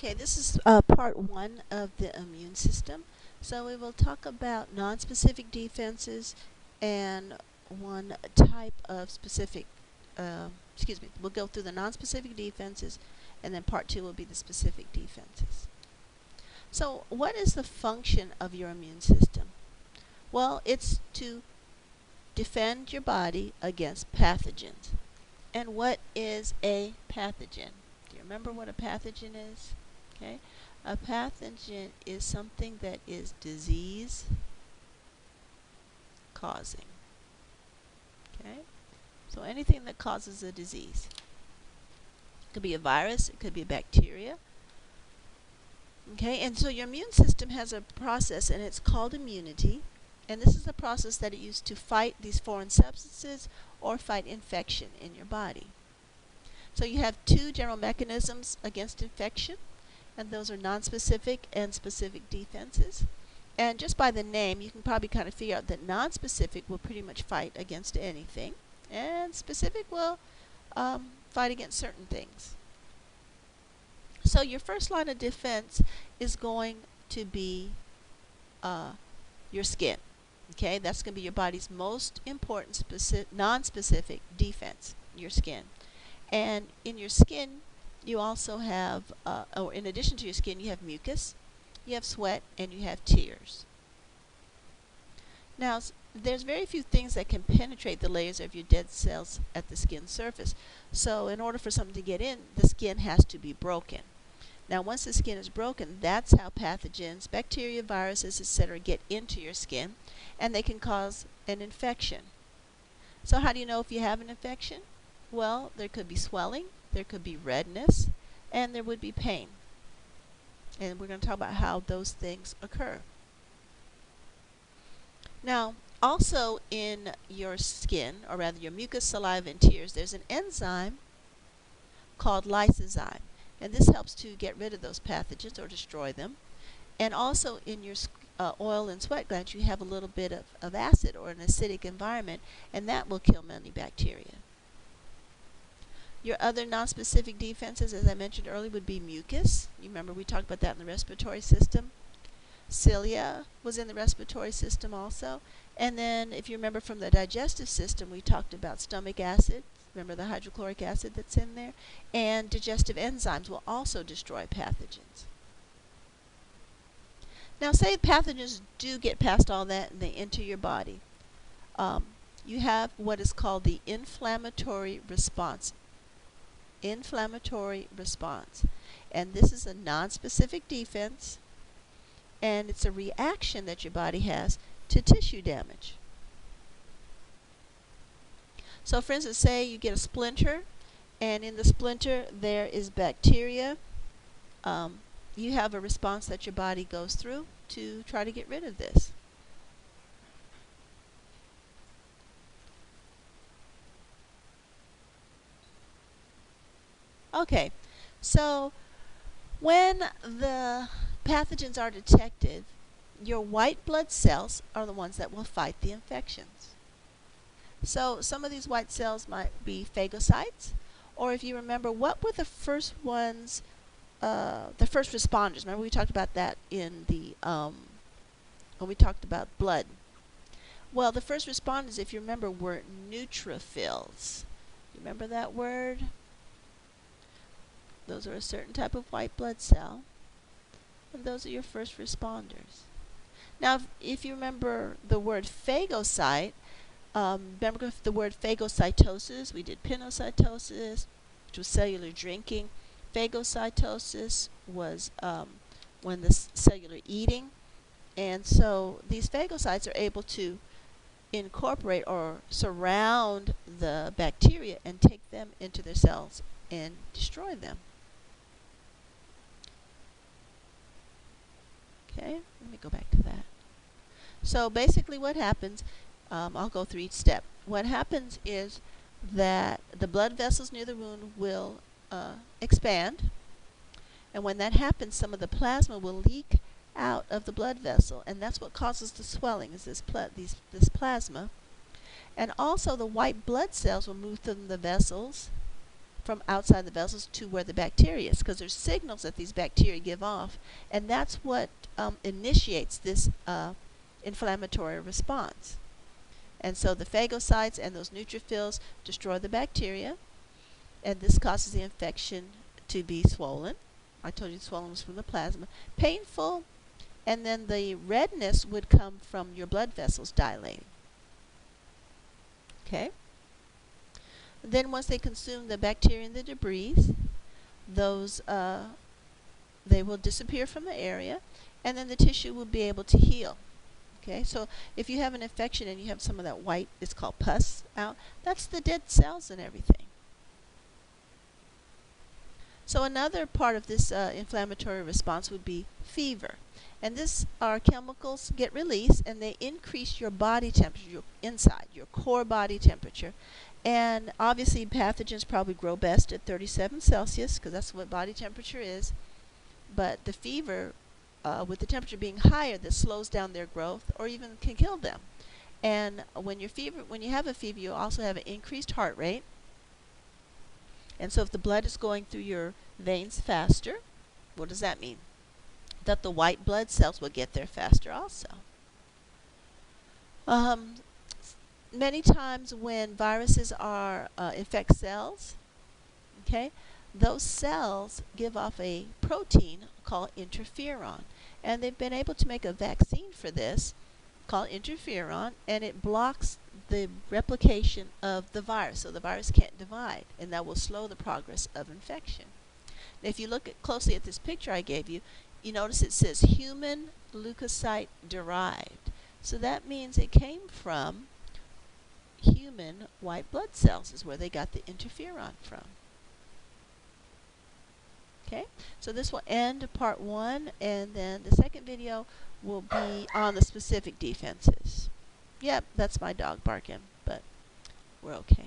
Okay, this is part one of the immune system. So we will talk about nonspecific defenses and one type of specific, we'll go through the nonspecific defenses, and then part two will be the specific defenses. So what is the function of your immune system? Well, it's to defend your body against pathogens. And what is a pathogen? Do you remember what a pathogen is? Okay. A pathogen is something that is disease causing. Okay. So anything that causes a disease. It could be a virus, it could be a bacteria. Okay, and so your immune system has a process and it's called immunity. And this is the process that it used to fight these foreign substances or fight infection in your body. So you have two general mechanisms against infection, and those are nonspecific and specific defenses. And just by the name, you can probably kind of figure out that nonspecific will pretty much fight against anything, and specific will fight against certain things. So your first line of defense is going to be your skin. Okay, that's going to be your body's most important non-specific defense, your skin. And in your skin, you also have, or in addition to your skin, you have mucus, you have sweat, and you have tears. Now, there's very few things that can penetrate the layers of your dead cells at the skin surface. So in order for something to get in, the skin has to be broken. Now, once the skin is broken, that's how pathogens, bacteria, viruses, etc., get into your skin, and they can cause an infection. So how do you know if you have an infection? Well, there could be swelling, there could be redness, and there would be pain. And we're going to talk about how those things occur. Now, also in your skin, or rather your mucus, saliva, and tears, there's an enzyme called lysozyme. And this helps to get rid of those pathogens or destroy them. And also in your oil and sweat glands, you have a little bit of acid or an acidic environment, and that will kill many bacteria. Your other nonspecific defenses, as I mentioned earlier, would be mucus. You remember we talked about that in the respiratory system. Cilia was in the respiratory system also. And then if you remember from the digestive system, we talked about stomach acid. Remember the hydrochloric acid that's in there? And digestive enzymes will also destroy pathogens. Now, say pathogens do get past all that and they enter your body. You have what is called the inflammatory response. Inflammatory response. And this is a nonspecific defense, and it's a reaction that your body has to tissue damage. So for instance, say you get a splinter, and in the splinter there is bacteria. You have a response that your body goes through to try to get rid of this. Okay, so when the pathogens are detected, your white blood cells are the ones that will fight the infections. So some of these white cells might be phagocytes, or if you remember, what were the first ones, the first responders? Remember we talked about that in the, when we talked about blood. Well, the first responders, if you remember, were neutrophils. You remember that word? Those are a certain type of white blood cell, and those are your first responders. Now, if you remember the word phagocyte, remember the word phagocytosis? We did pinocytosis, which was cellular drinking. Phagocytosis was when the cellular eating. And so these phagocytes are able to incorporate or surround the bacteria and take them into their cells and destroy them. Okay, let me go back to that. So basically what happens, I'll go through each step. What happens is that the blood vessels near the wound will expand, and when that happens, some of the plasma will leak out of the blood vessel, and that's what causes the swelling, is this plasma. And also the white blood cells will move through the vessels from outside the vessels to where the bacteria is, because there's signals that these bacteria give off, and that's what initiates this inflammatory response. And so the phagocytes and those neutrophils destroy the bacteria, and this causes the infection to be swollen. I told you swollen was from the plasma. Painful, and then the redness would come from your blood vessels dilating. Okay? Then once they consume the bacteria and the debris, those they will disappear from the area, and then the tissue will be able to heal. Okay, so if you have an infection and you have some of that white, it's called pus out, that's the dead cells and everything. So another part of this inflammatory response would be fever. And this our chemicals get released, and they increase your body temperature, your inside, your core body temperature. And obviously pathogens probably grow best at 37 Celsius, because that's what body temperature is. But the fever, with the temperature being higher, this slows down their growth or even can kill them. And when you have a fever, you also have an increased heart rate. And so if the blood is going through your veins faster, what does that mean? That the white blood cells will get there faster also. Many times when viruses infect cells, okay, those cells give off a protein called interferon. And they've been able to make a vaccine for this called interferon, and it blocks the replication of the virus, so the virus can't divide, and that will slow the progress of infection. Now, if you look closely at this picture I gave you, you notice it says human leukocyte derived. So that means it came from human white blood cells, is where they got the interferon from. Okay, so this will end part 1, and then the second video will be on the specific defenses. Yep, that's my dog barking, but we're okay.